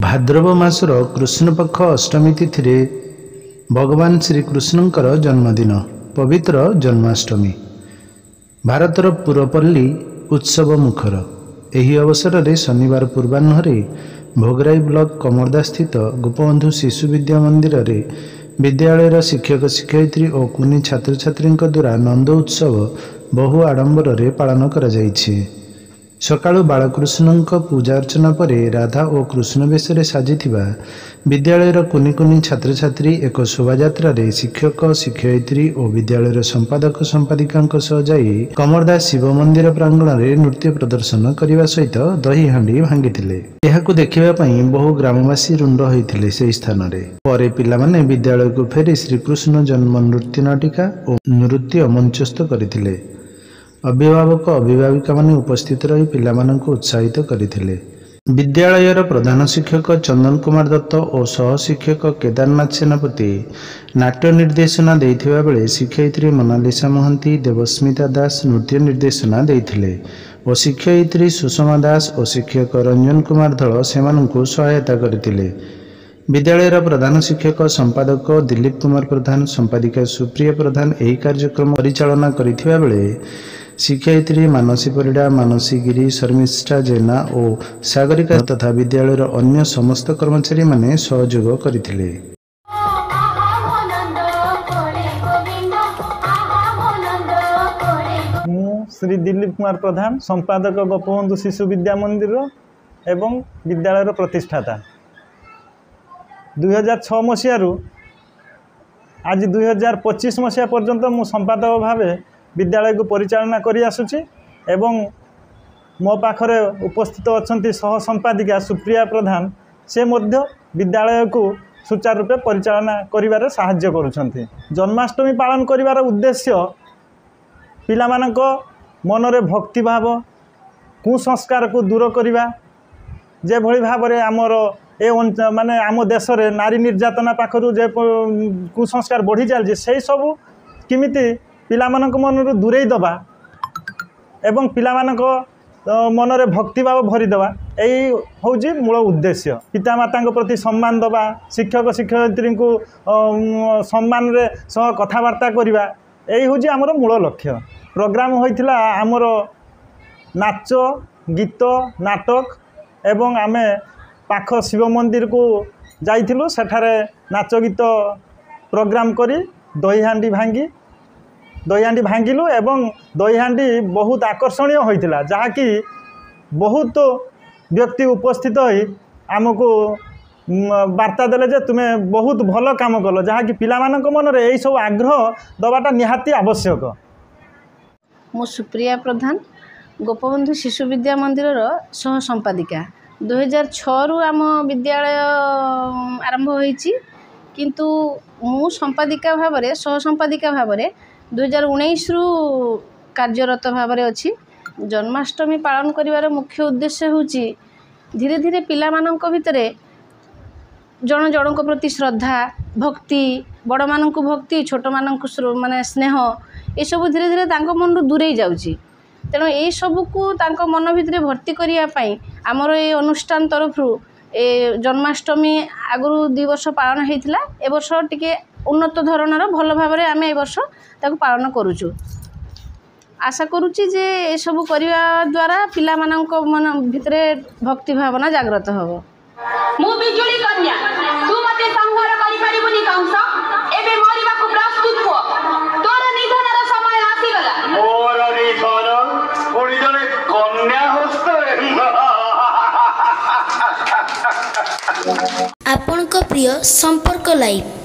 भाद्रव मासर कृष्णपक्ष अष्टमी तिथि भगवान श्रीकृष्णंकर जन्मदिन पवित्र जन्माष्टमी भारतर पुरपल्ली उत्सव मुखर। एही अवसर में शनिवार पूर्वाह्न भोगराई ब्लॉक कमरदा स्थित गोपबंधु शिशु विद्या मंदिर रे विद्यालयर शिक्षक शिक्षयित्री और कुनी छात्र छात्री द्वारा नंद उत्सव बहु आडंबर रे पालन करा जायछि। सकाळु बालकृष्ण पूजा अर्चना पर राधा और कृष्ण वेश साजिथिबा विद्यालयर कुनी कुनी छात्र छात्री एक शोभायात्रा रे शिक्षक शिक्षयित्री और विद्यालयर संपादक संपादिका सह जाई कमरदा शिव मंदिर प्रांगण रे नृत्य प्रदर्शन करने सहित दही हांडी भांगिथिले। एहाकु देखिबा पई बहु ग्रामवासी रुंड होइथिले से स्थान रे। परे पिलामाने विद्यालय को फेरी श्रीकृष्ण जन्म नृत्य नाटिका और नृत्य मंचस्थ करथिले। अभिभावक अभिभाविका माने उपस्थित रही पिलामानंकु उत्साहित करथिले। विद्यालयर प्रधान शिक्षक चंदन कुमार दत्त और सह शिक्षक केदारनाथ सेनापति नाट्य निर्देशना देथिबा बेले शिक्षयित्री मोनालिसा महंती देवस्मिता दास नृत्य निर्देशना देथिले और शिक्षयित्री सुषमा दास और शिक्षक रंजन कुमार धल सेमानंकु सहायता करथिले। विद्यालयर प्रधान शिक्षक संपादक दिलीप कुमार प्रधान संपादिका सुप्रिया प्रधान एही कार्यक्रम परिचालना करथिबा बेले शिक्षयित्री मानसी परिडा मानसी गिरी शर्मिष्ठा जेना और सागरिका तथा विद्यालयर अन्य समस्त कर्मचारी माने सहयोग करथिले। श्री दिलीप कुमार प्रधान संपादक गोपबंधु शिशु विद्या मंदिर एवं विद्यालयर प्रतिष्ठाता 2006 मसीह आज 2025 मसीहा पर्यंत मु संपादक भावे विद्यालय को परिचालना करी आसुची एवं मो पाखरे उपस्थित अछंती सह संपादिका सुप्रिया प्रधान से मध्य विद्यालय को सुचारू रूपे परिचालना करिवारे सहाय्य करुछंती। जन्माष्टमी पालन करिवार उद्देश्य पिलामानक मनरे भक्ति भाव कुसंस्कार को दूर करिवा जे भली भाबरे हमर ए माने आम देश रे नारी निर्यातना पाखरु जे कुसंस्कार बढ़ी चलछि से सब किमिति पिलामानक मनरु दूरेई दबा एवं पिलामानक मनरे भक्ति भाव भरी दबा एई होउछि मूल उद्देश्य। पितामाता प्रति सम्मान दबा शिक्षक शिक्षयित्री को सम्मान रे सह कथावार्ता करिवा एई होउछि हमर मूल लक्ष्य। प्रोग्राम होइथिला हमर नाच गीत नाटक एवं आमे पाख शिव मंदिर को जाइथिलु सेठारे नाच गीत प्रोग्राम करी दही हांडी भांगिलु एवं दही हांडी बहुत आकर्षणीय होइथिला जहाँकि बहुत व्यक्ति उपस्थित होई आमको वार्ता देले जे तुमे बहुत भल काम कल जहाँकि पिलामानक मनरे एई सब आग्रह दबाटा निहाती आवश्यक। मु सुप्रिया प्रधान गोपबंधु शिशु विद्या मंदिर सह संपादिका 2006 रु आम विद्यालय आरंभ होईची किंतु मु संपादिका भावरे सह संपादिका भावरे 2019 रु कार्यरत भावरे अछि। जन्माष्टमी पालन करिवार मुख्य उद्देश्य होची धीरे धीरे पिलामानंक भितरे जन जनक प्रति श्रद्धा भक्ति बड़ मानंकु भक्ति छोट मानंकु माने स्नेह ए सब धीरे धीरे तांको मन दूरेई जाउची। तेणु यही सबको तांको मन भितर भर्ती करने आमर ये अनुष्ठान तरफ जन्माष्टमी आगु 2 वर्ष पालन होता ए वर्ष टिके उन्नत धरणर भल भाव में आम ए वर्ष पालन करुचु। आशा करुच्ची जे ये सब करने द्वारा पिला मानक मन भितर भक्ति भावना जागृत हम। आपनक प्रिय संपर्क लाइव।